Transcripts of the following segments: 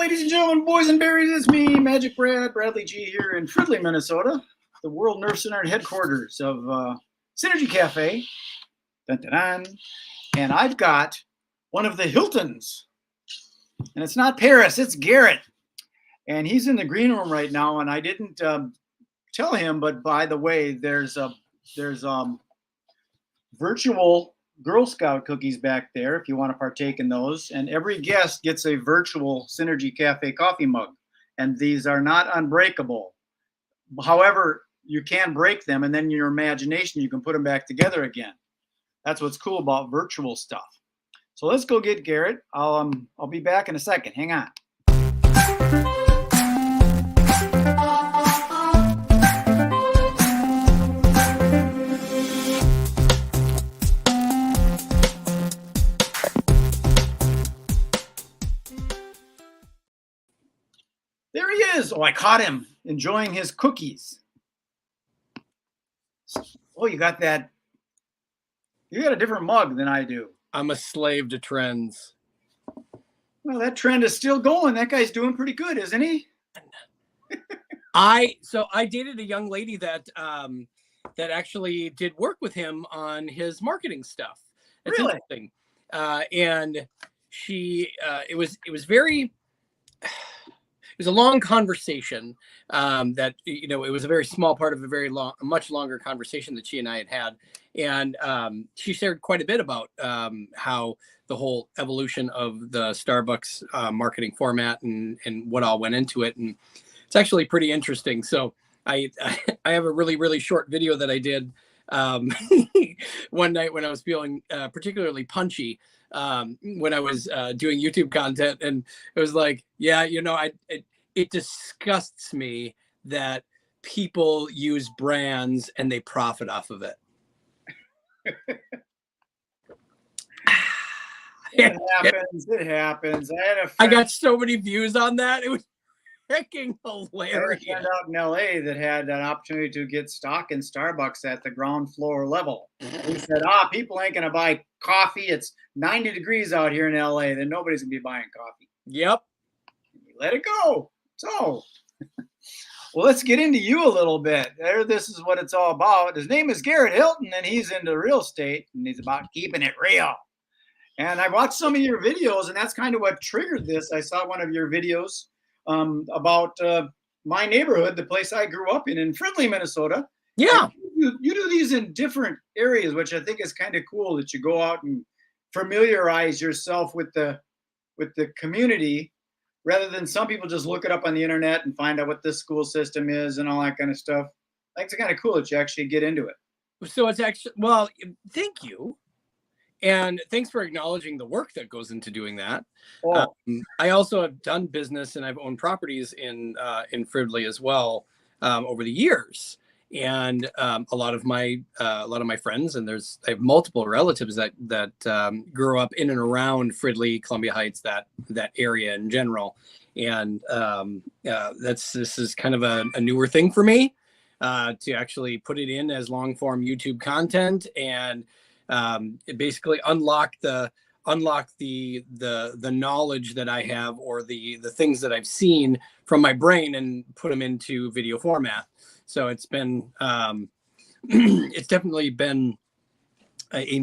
ladies and gentlemen, boys and berries, it's me, MagicBrad, Bradley G here in Fridley, Minnesota, the World Nerve Center and headquarters of Synergy Cafe. Dun, dun, dun. And I've got one of the Hiltons. And it's not Paris, it's Garrett. And he's in the green room right now, and I didn't tell him, but by the way, there's virtual Girl Scout cookies back there if you want to partake in those. And every guest gets a virtual Synergy Cafe coffee mug. And these are not unbreakable. However, you can break them, and then in your imagination, you can put them back together again. That's what's cool about virtual stuff. So let's go get Garrett. I'll be back in a second. Hang on. There he is. Oh, I caught him enjoying his cookies. Oh, you got that. You got a different mug than I do. I'm a slave to trends. Well, that trend is still going. That guy's doing pretty good, isn't he? I dated a young lady that actually did work with him on his marketing stuff. It's really interesting. And she it was very it was a long conversation that, you know, it was a very small part of a much longer conversation that she and I had. And she shared quite a bit about how the whole evolution of the Starbucks marketing format and what all went into it. And it's actually pretty interesting. So I have a really, really short video that I did one night when I was feeling particularly punchy when I was doing YouTube content. And it was like, yeah, you know, it disgusts me that people use brands and they profit off of it. It happens. It happens. I got so many views on that. It was freaking hilarious. I had a friend out in LA that had an opportunity to get stock in Starbucks at the ground floor level. He said, people ain't going to buy coffee. It's 90 degrees out here in LA. Then nobody's going to be buying coffee. Yep. Let it go. So, well, let's get into you a little bit. This is what it's all about. His name is Garrett Hilton, and he's into real estate, and he's about keeping it real. And I watched some of your videos, and that's kind of what triggered this. I saw one of your videos about my neighborhood, the place I grew up in Fridley, Minnesota. Yeah. You do these in different areas, which I think is kind of cool that you go out and familiarize yourself with the community, rather than some people just look it up on the internet and find out what this school system is and all that kind of stuff. I think it's kind of cool that you actually get into it. So it's actually, well, thank you. And thanks for acknowledging the work that goes into doing that. Oh. I also have done business and I've owned properties in Fridley as well over the years. And a lot of my friends, and I have multiple relatives that grew up in and around Fridley, Columbia Heights, that area in general. And this is kind of a newer thing for me to actually put it in as long form YouTube content and it basically unlock the knowledge that I have, or the things that I've seen from my brain, and put them into video format. So it's been it's definitely been a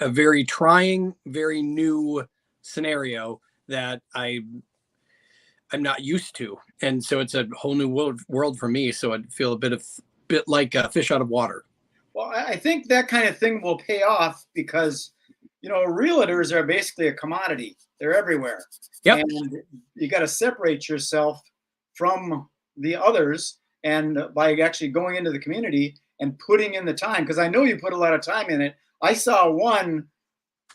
very trying, very new scenario that I'm not used to, and so it's a whole new world for me. So I'd feel a bit like a fish out of water. Well, I think that kind of thing will pay off because, you know, realtors are basically a commodity. They're everywhere. Yep. And you got to separate yourself from the others, and by actually going into the community and putting in the time, because I know you put a lot of time in it. I saw one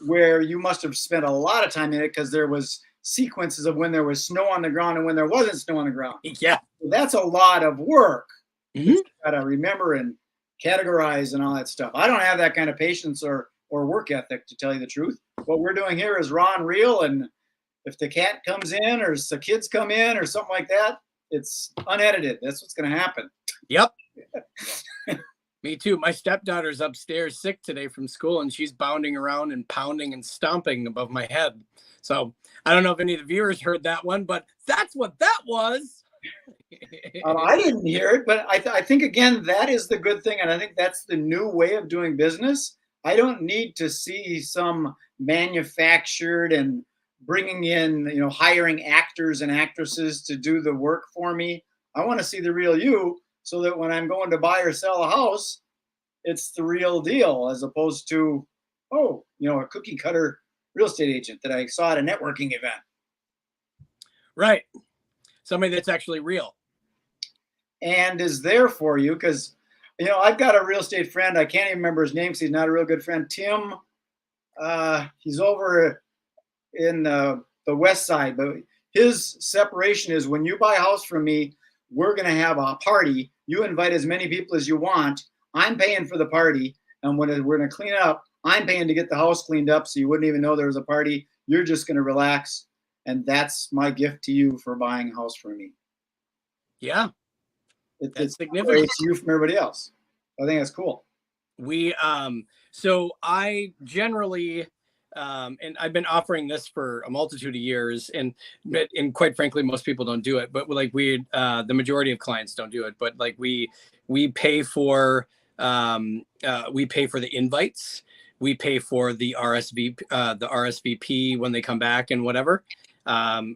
where you must have spent a lot of time in it because there was sequences of when there was snow on the ground and when there wasn't snow on the ground. Yeah. So that's a lot of work. Mm-hmm. You got to remember and categorize and all that stuff. I don't have that kind of patience or work ethic, to tell you the truth. What we're doing here is raw and real, and if the cat comes in or the kids come in or something like that, it's unedited. That's what's going to happen. Yep. Me too. My stepdaughter's upstairs sick today from school, and she's bounding around and pounding and stomping above my head. So I don't know if any of the viewers heard that one, but that's what that was. I didn't hear it, but I think, again, that is the good thing. And I think that's the new way of doing business. I don't need to see some manufactured and bringing in, hiring actors and actresses to do the work for me. I want to see the real you, so that when I'm going to buy or sell a house, it's the real deal, as opposed to, a cookie cutter real estate agent that I saw at a networking event. Right. Somebody that's actually real. And is there for you. Because, I've got a real estate friend. I can't even remember his name because he's not a real good friend. Tim, he's over in the west side. But his separation is, when you buy a house from me, we're going to have a party. You invite as many people as you want. I'm paying for the party. And when we're going to clean up, I'm paying to get the house cleaned up, so you wouldn't even know there was a party. You're just going to relax. And that's my gift to you for buying a house from me. Yeah. It's significant to you from everybody else. I think that's cool. So I generally, and I've been offering this for a multitude of years, and quite frankly, most people don't do it, but like the majority of clients don't do it, but like we pay for the invites. We pay for the RSVP when they come back and whatever.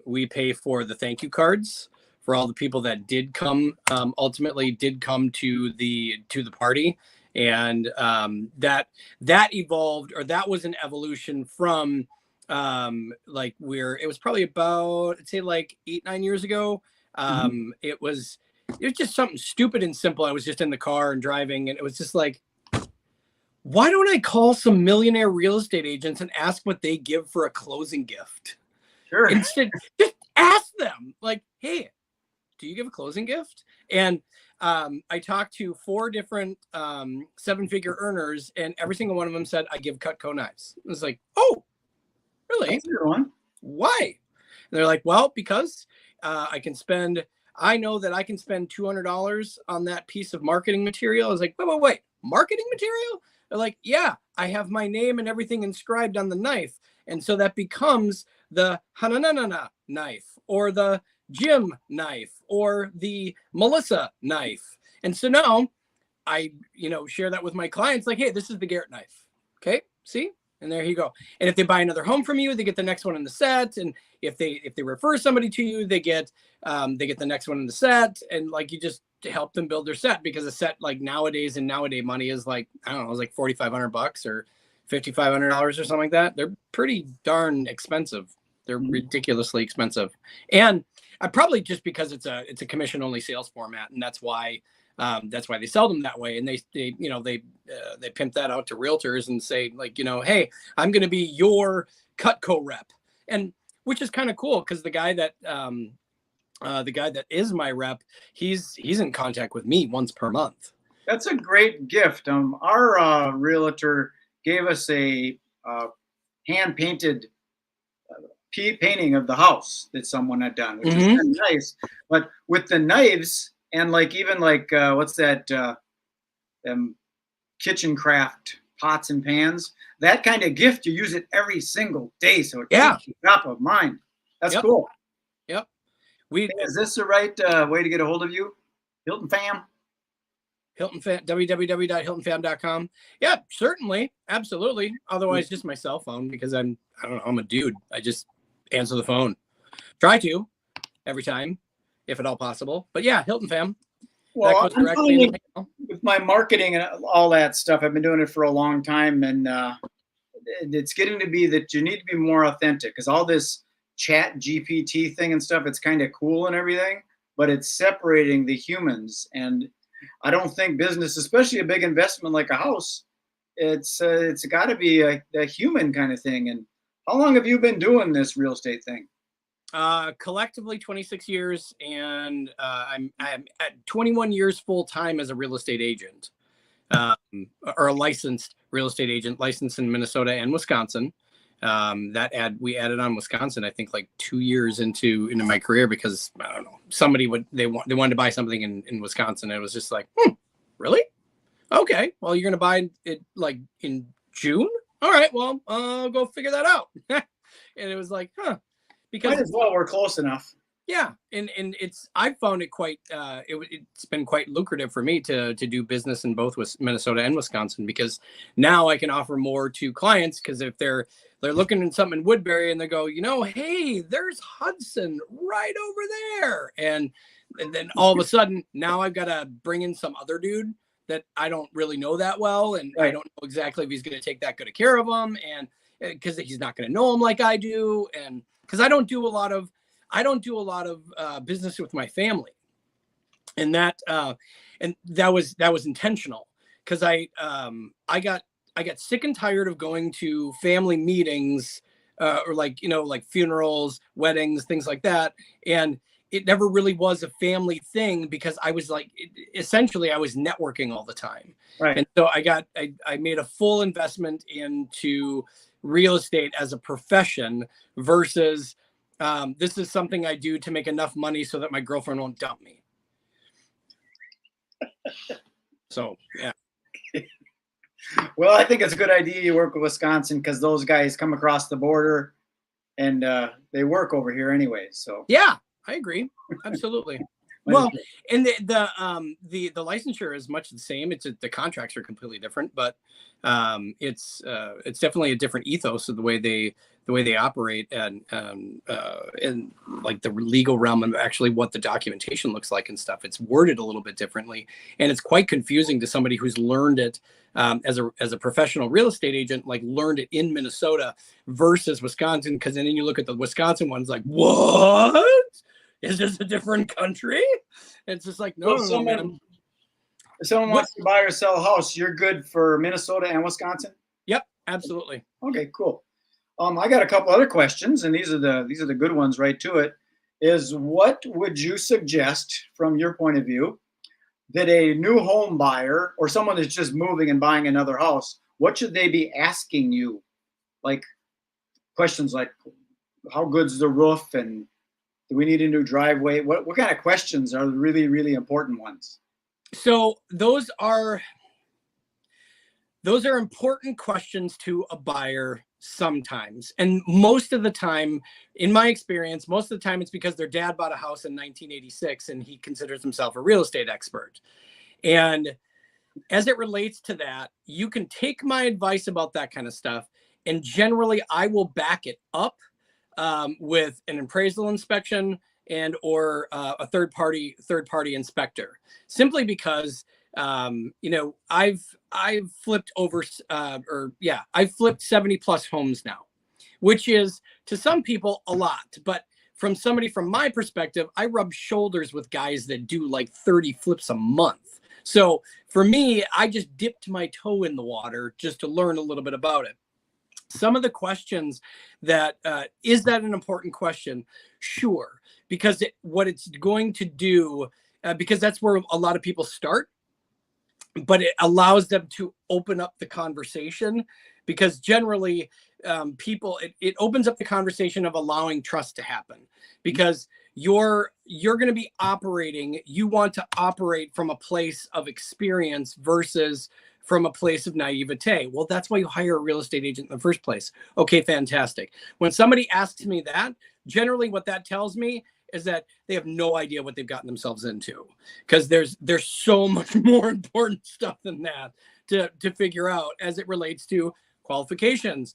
We pay for the thank you cards for all the people that did come, ultimately did come to the party. And that evolved, or that was an evolution from it was probably about, I'd say like 8-9 years ago. It was just something stupid and simple. I was just in the car and driving, and it was just like, why don't I call some millionaire real estate agents and ask what they give for a closing gift? Sure. Instead, just ask them, like, hey, do you give a closing gift? And I talked to 4 different 7-figure earners, and every single one of them said, I give Cutco knives. I was like, oh, really? That's a good one. Why? And they're like, well, because I know that I can spend $200 on that piece of marketing material. I was like, wait, marketing material? They're like, yeah, I have my name and everything inscribed on the knife. And so that becomes the Hananana knife, or the Jim knife, or the Melissa knife. And so now I, share that with my clients, like, hey, this is the Garrett knife. Okay, see? And there you go. And if they buy another home from you, they get the next one in the set. And if they refer somebody to you, they get the next one in the set. And like, you just help them build their set, because a set, like nowadays money, is like, I don't know, it's like $4,500 or $5,500 or something like that. They're pretty darn expensive. They're ridiculously expensive. And I probably, just because it's a commission only sales format, and that's why they sell them that way. And they pimp that out to realtors and say, like, hey, I'm going to be your Cutco rep, and which is kind of cool, because the guy that is my rep, he's in contact with me once per month. That's a great gift. Our realtor gave us a hand painted painting of the house that someone had done, which is kind of nice. But with the knives, and what's that? Kitchen craft pots and pans. That kind of gift, you use it every single day, so it keeps you top of mind. That's cool. Yep. Is this the right way to get a hold of you, Hilton Fam? Hilton Fam, www.hiltonfam.com. Yeah, certainly, absolutely. Otherwise, just my cell phone, because I'm a dude. I just answer the phone. Try to every time, if at all possible. But yeah, Hilton Fam. Well, with my marketing and all that stuff, I've been doing it for a long time, and it's getting to be that you need to be more authentic, because all this chat GPT thing and stuff, it's kind of cool and everything, but it's separating the humans. And I don't think business, especially a big investment like a house, it's got to be a human kind of thing. And how long have you been doing this real estate thing? Collectively 26 years, and I'm at 21 years full time as a real estate agent, or a licensed real estate agent, licensed in Minnesota and Wisconsin. We added on Wisconsin, I think, like 2 years into my career, because I don't know, they wanted to buy something in Wisconsin, and it was just like, really? Okay, well, you're going to buy it like in June. All right, well, I'll go figure that out. And it was like, huh, because Might as well. We're close enough. yeah, and I found it quite it's been quite lucrative for me to do business in both Minnesota and Wisconsin, because now I can offer more to clients, because if they're looking at something in Woodbury and they go, hey, there's Hudson right over there, and then all of a sudden now I've got to bring in some other dude that I don't really know that well, and Right. I don't know exactly if he's going to take that good of care of them, and because he's not going to know him like I do, and because I don't do a lot of business with my family, and that was intentional, because I got sick and tired of going to family meetings, or like funerals, weddings, things like that, and it never really was a family thing, because I was essentially I was networking all the time. Right. And so I made a full investment into real estate as a profession versus this is something I do to make enough money so that my girlfriend won't dump me. So, yeah. Well, I think it's a good idea you work with Wisconsin, because those guys come across the border and they work over here anyway. So yeah, I agree. Absolutely. Well, and the licensure is much the same. It's the contracts are completely different, but it's definitely a different ethos of the way they operate, and like the legal realm of actually what the documentation looks like and stuff. It's worded a little bit differently, and it's quite confusing to somebody who's learned it as a professional real estate agent, like learned it in Minnesota versus Wisconsin. Because then you look at the Wisconsin ones, like, what? Is this a different country? It's just like, no, man. If someone wants to buy or sell a house, you're good for Minnesota and Wisconsin? Yep, absolutely. Okay, cool. I got a couple other questions, and these are the good ones right to it. Is what would you suggest from your point of view that a new home buyer or someone that's just moving and buying another house, what should they be asking you? Like questions like, how good's the roof, and do we need a new driveway? What kind of questions are the really, really important ones? So those are important questions to a buyer sometimes. And most of the time, in my experience, most of the time it's because their dad bought a house in 1986 and he considers himself a real estate expert. And as it relates to that, you can take my advice about that kind of stuff, and generally I will back it up with an appraisal inspection and or a third party inspector, simply because I've flipped over I've flipped 70 plus homes now, which is to some people a lot, but from my perspective, I rub shoulders with guys that do like 30 flips a month. So for me, I just dipped my toe in the water just to learn a little bit about it. Some of the questions that, is that an important question? Sure. Because what it's going to do, because that's where a lot of people start, but it allows them to open up the conversation, because generally it opens up the conversation of allowing trust to happen, because you're going to be you want to operate from a place of experience versus from a place of naivete. Well, that's why you hire a real estate agent in the first place. Okay, fantastic. When somebody asks me that, generally what that tells me is that they have no idea what they've gotten themselves into, because there's so much more important stuff than that to figure out as it relates to qualifications.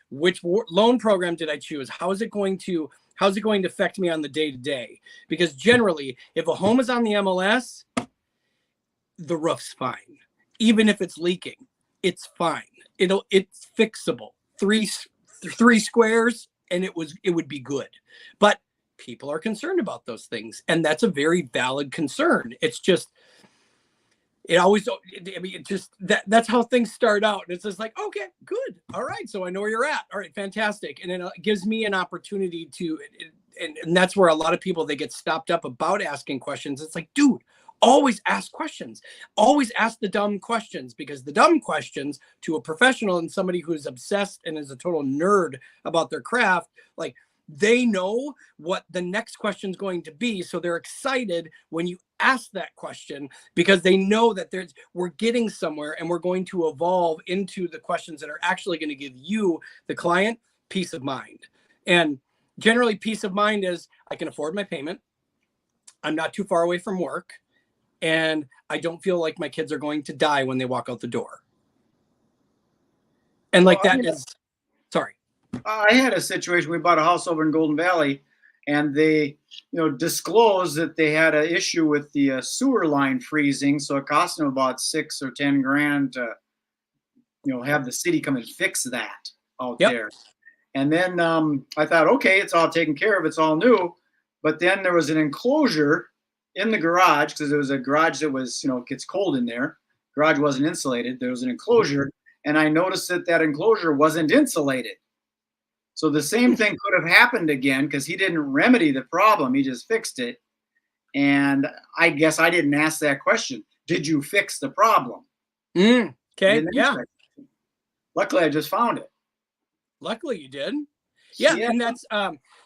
Which loan program did I choose? How's it going to affect me on the day-to-day? Because generally, if a home is on the MLS, the roof's fine. Even if it's leaking, it's fine. It's fixable. Three squares and it would be good. But people are concerned about those things, and that's a very valid concern. It's just that's how things start out. And it's just like, okay, good. All right. So I know where you're at. All right, fantastic. And then it gives me an opportunity to, and that's where a lot of people, they get stopped up about asking questions. It's like, dude, always ask questions. Always ask the dumb questions, because the dumb questions to a professional and somebody who's obsessed and is a total nerd about their craft, like, they know what the next question is going to be. So they're excited when you ask that question because they know that we're getting somewhere and we're going to evolve into the questions that are actually going to give you, the client, peace of mind. And generally, peace of mind is I can afford my payment. I'm not too far away from work. And I don't feel like my kids are going to die when they walk out the door. And like sorry. I had a situation. We bought a house over in Golden Valley, and they, disclosed that they had an issue with the sewer line freezing. So it cost them about $6 or $10 grand to, have the city come and fix that out there. And then I thought, okay, it's all taken care of. It's all new. But then there was an enclosure in the garage because there was a garage that was, it gets cold in there. Garage wasn't insulated. There was an enclosure. And I noticed that enclosure wasn't insulated. So the same thing could have happened again because he didn't remedy the problem. He just fixed it. And I guess I didn't ask that question. Did you fix the problem? Okay. Yeah. Luckily, I just found it. Luckily you did. Yeah. And that's,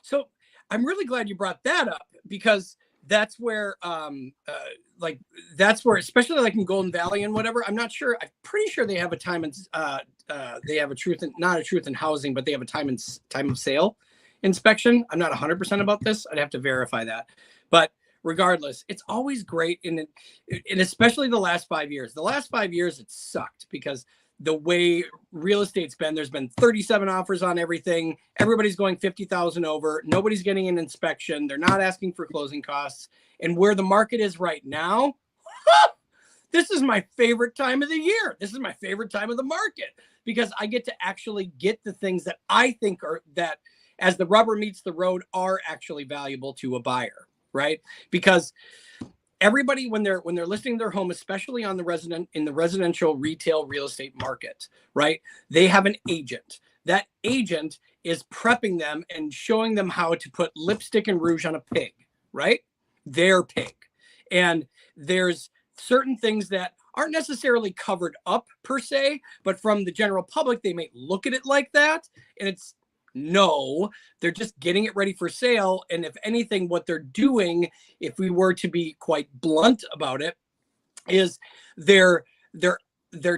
so I'm really glad you brought that up because that's where, especially like in Golden Valley and whatever, I'm not sure. I'm pretty sure they have a time and they have not a truth in housing, but they have a time of sale inspection. I'm not 100% about this. I'd have to verify that. But regardless, it's always great. And especially the last 5 years. The last 5 years, it sucked because the way real estate's been, there's been 37 offers on everything. Everybody's going 50,000 over. Nobody's getting an inspection. They're not asking for closing costs. And where the market is right now, this is my favorite time of the year. This is my favorite time of the market because I get to actually get the things that I think are that as the rubber meets the road are actually valuable to a buyer, right? Because everybody, when they're listing their home, especially in the residential retail real estate market, right? They have an agent. That agent is prepping them and showing them how to put lipstick and rouge on a pig, right? Their pig. And there's certain things that aren't necessarily covered up per se, but from the general public, they may look at it like that. And no, they're just getting it ready for sale. And if anything, what they're doing, if we were to be quite blunt about it, is they're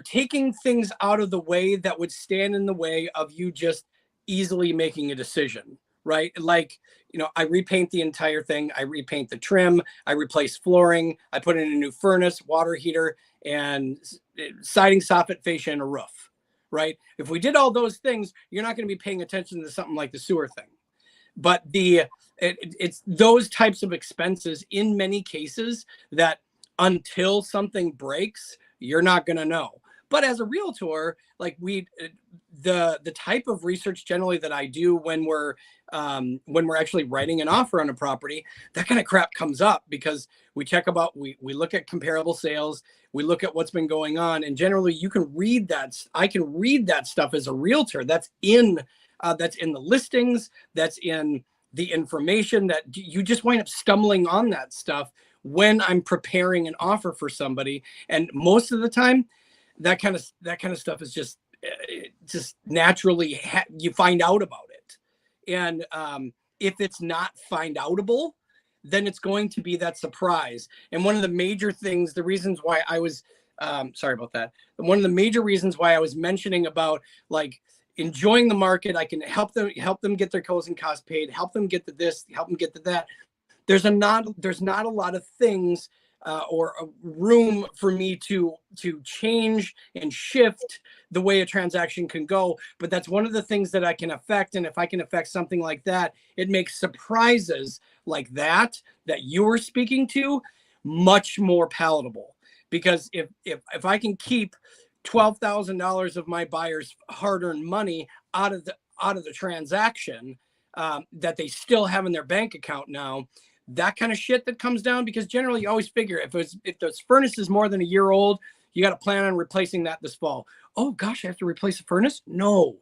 taking things out of the way that would stand in the way of you just easily making a decision, right? Like, I repaint the entire thing. I repaint the trim. I replace flooring. I put in a new furnace, water heater, and siding, soffit, fascia, and a roof. Right? If we did all those things, you're not going to be paying attention to something like the sewer thing. But it's those types of expenses in many cases that until something breaks, you're not going to know. But as a realtor, like the type of research generally that I do when we're actually writing an offer on a property, that kind of crap comes up because we look at comparable sales, we look at what's been going on, and generally you can read that. I can read that stuff as a realtor. That's in the listings, that's in the information that you just wind up stumbling on that stuff when I'm preparing an offer for somebody. And most of the time, that kind of stuff is just naturally you find out about it. And if it's not find outable, then it's going to be that surprise. And one of the major things, the reasons why I was sorry about that. One of the major reasons why I was mentioning about like enjoying the market, I can help them get their closing costs paid, help them get to this, help them get to that. There's not a lot of things or a room for me to change and shift the way a transaction can go. But that's one of the things that I can affect. And if I can affect something like that, it makes surprises like that you're speaking to much more palatable. Because if I can keep $12,000 of my buyer's hard-earned money out of the transaction that they still have in their bank account now, that kind of shit that comes down, because generally you always figure if the furnace is more than a year old, you got to plan on replacing that this fall. Oh gosh, I have to replace the furnace? No.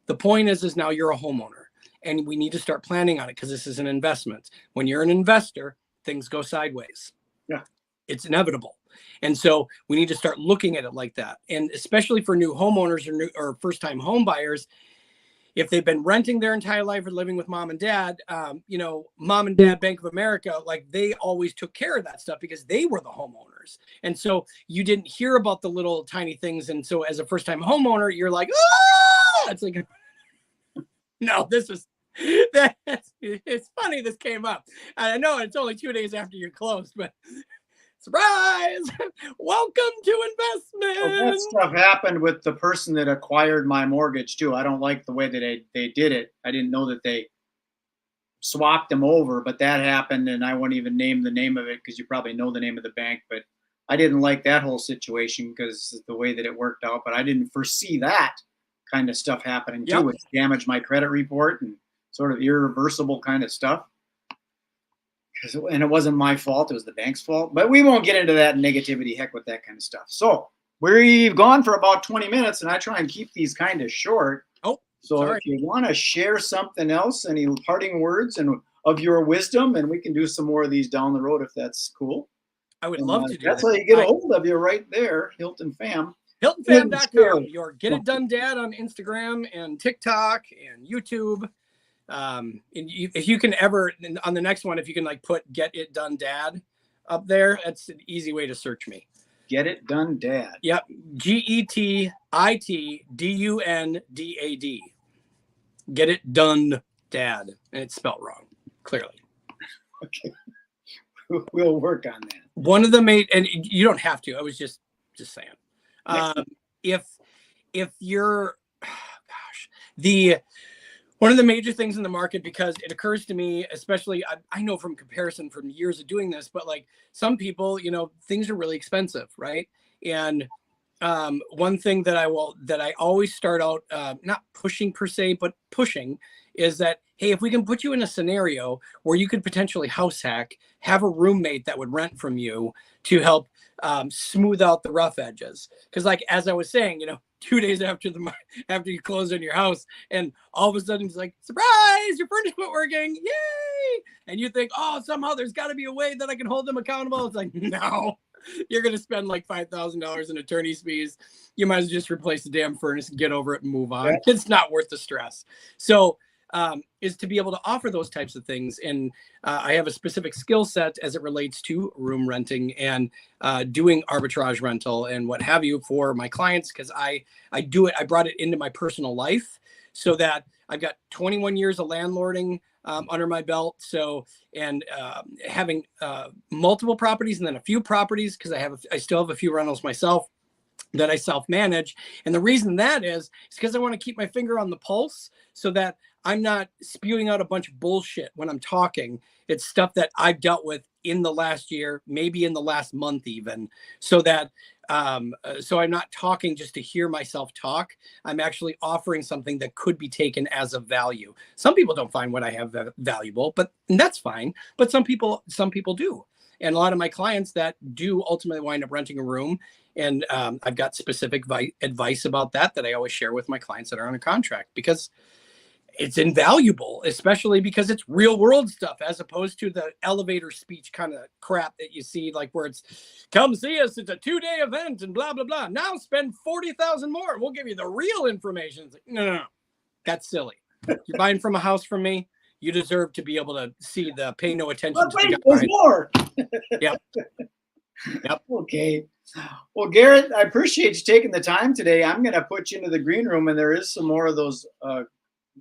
The point is now you're a homeowner and we need to start planning on it because this is an investment. When you're an investor, things go sideways. Yeah. It's inevitable. And so we need to start looking at it like that. And especially for new homeowners or first-time home buyers, if they've been renting their entire life or living with mom and dad, you know, mom and dad, Bank of America, like they always took care of that stuff because they were the homeowners. And so you didn't hear about the little tiny things. And so as a first time homeowner, you're like, ah! It's like, no, this is, it's funny this came up. I know it's only 2 days after you're closed, but surprise! Welcome to investment. Well, that stuff happened with the person that acquired my mortgage too. I don't like the way that they did it. I didn't know that they swapped them over, but that happened, and I won't even name the name of it because you probably know the name of the bank. But I didn't like that whole situation because the way that it worked out. But I didn't foresee that kind of stuff happening too, which damaged my credit report and sort of irreversible kind of stuff. And it wasn't my fault, it was the bank's fault. But we won't get into that negativity, heck with that kind of stuff. So we've gone for about 20 minutes, and I try and keep these kind of short. Oh, so sorry. If you want to share something else, any parting words and of your wisdom, and we can do some more of these down the road if that's cool. I would love to do that's that. how you get a hold of you right there, Hilton Fam. HiltonFam.com. Your Get It Done Dad on Instagram and TikTok and YouTube. And if you can ever, on the next one, if you can like put Get It Done Dad up there, that's an easy way to search me. Get It Done Dad. Yep. GETITDUNDAD. Get It Done Dad. And it's spelled wrong, clearly. Okay. We'll work on that. One of the main, and you don't have to, I was just saying. If you're, one of the major things in the market, because it occurs to me, especially, I know from comparison from years of doing this, but like some people, you know, things are really expensive, right? And one thing that I always start out, not pushing per se, but pushing is that, hey, if we can put you in a scenario where you could potentially house hack, have a roommate that would rent from you to help smooth out the rough edges. Because like, as I was saying, you know, 2 days after you close on your house, and all of a sudden it's like, surprise, your furnace quit working, yay! And you think, oh, somehow there's got to be a way that I can hold them accountable. It's like, no, you're going to spend like $5,000 in attorney's fees. You might as well just replace the damn furnace and get over it and move on. Yeah. It's not worth the stress. So is to be able to offer those types of things. And I have a specific skill set as it relates to room renting and doing arbitrage rental and what have you for my clients, because I do it. I brought it into my personal life so that I've got 21 years of landlording under my belt. So, and having multiple properties and then a few properties, because I still have a few rentals myself that I self-manage. And the reason that is because I want to keep my finger on the pulse so that I'm not spewing out a bunch of bullshit when I'm talking. It's stuff that I've dealt with in the last year, maybe in the last month even, so that so I'm not talking just to hear myself talk. I'm actually offering something that could be taken as of value. Some people don't find what I have valuable, but that's fine. But some people do. And a lot of my clients that do ultimately wind up renting a room. And I've got specific advice about that I always share with my clients that are on a contract, because it's invaluable, especially because it's real world stuff as opposed to the elevator speech kind of crap that you see, like where it's come see us. It's a 2-day event and blah, blah, blah. Now spend 40,000 more. We'll give you the real information. It's like, no. That's silly. You're buying from a house from me. You deserve to be able to see the pay no attention to the guy. There's more. Yep. Okay. Well, Garrett, I appreciate you taking the time today. I'm going to put you into the green room, and there is some more of those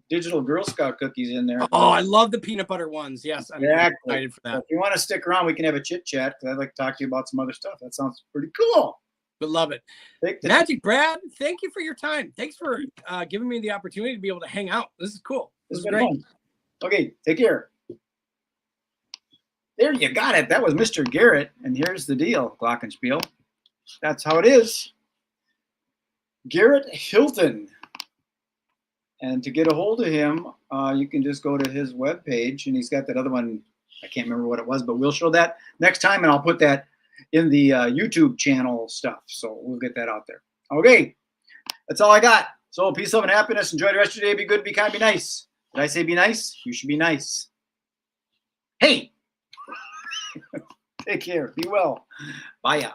digital Girl Scout cookies in there. Oh, I love the peanut butter ones. Yes, I'm excited for that. So if you want to stick around, we can have a chit chat, because I'd like to talk to you about some other stuff. That sounds pretty cool. Would love it. MagicBrad, thank you for your time. Thanks for giving me the opportunity to be able to hang out. This is cool. This is great. Fun. Okay, take care. There, you got it. That was Mr. Garrett. And here's the deal, Glockenspiel. That's how it is. Garrett Hilton. And to get a hold of him, you can just go to his webpage, and he's got that other one. I can't remember what it was, but we'll show that next time, and I'll put that in the YouTube channel stuff. So we'll get that out there. Okay, that's all I got. So peace, love, and happiness. Enjoy the rest of your day. Be good, be kind, be nice. Did I say be nice? You should be nice. Hey! Take care. Be well. Bye, ya.